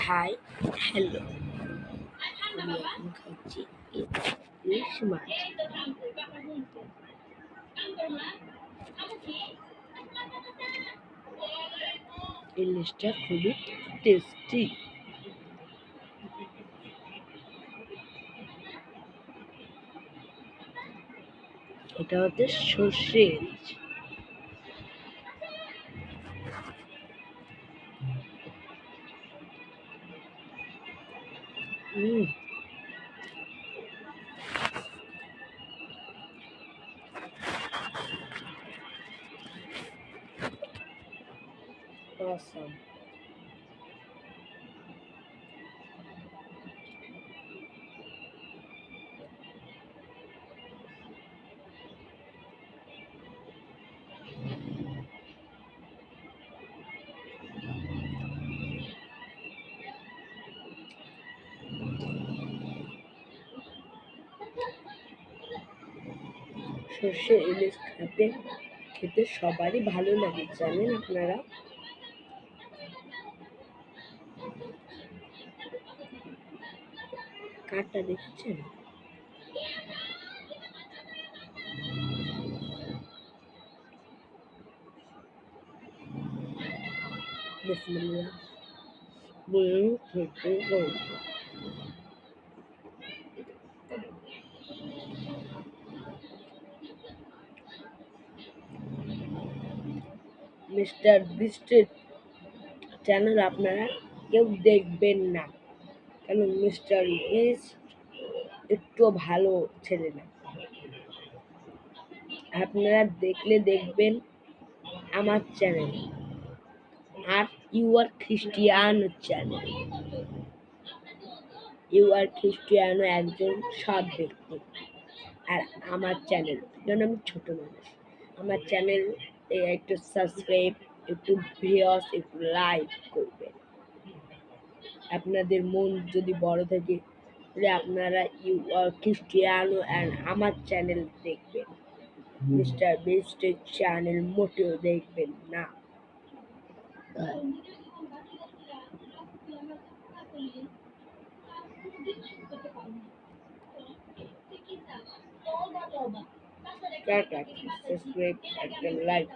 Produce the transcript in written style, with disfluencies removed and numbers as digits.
High, hello. আমি এখন খাচ্ছি ইলিশ মাছ। ইলিশটা খুবই টেস্টি। এটা হচ্ছে সর্ষে ইলিশ। Awesome. সর্ষে ইলিশ খেতে সবারই ভালো লাগে, জানেন আপনারা? কাঠটা দেখছেন? বিসমিল্লাহ বলে খেতে বলবো। মিস্টার বিস্টের চ্যানেল আপনারা কেউ দেখবেন না, কারণ মিস্টার বিস্ট একটু ভালো ছেলে না। আপনারা দেখলে দেখবেন আমার চ্যানেল আর UR Cristiano channel. UR Cristiano একজন সৎ ব্যক্তি, আর আমার চ্যানেল, কারণ আমি ছোট মানুষ, আমার চ্যানেল একটু সাবস্ক্রাইব, একটু ভিউয়ার্স, একটু লাইক করবেন। আপনাদের মন যদি বড় থাকে তাহলে আপনারা ইউআর খ্রিস্টিয়ানো অ্যান্ড আমার চ্যানেল দেখবেন, মিস্টার বিস্টের চ্যানেল মোটেও দেখবেন না। টাটা, সাবস্ক্রাইব একটা লাইক।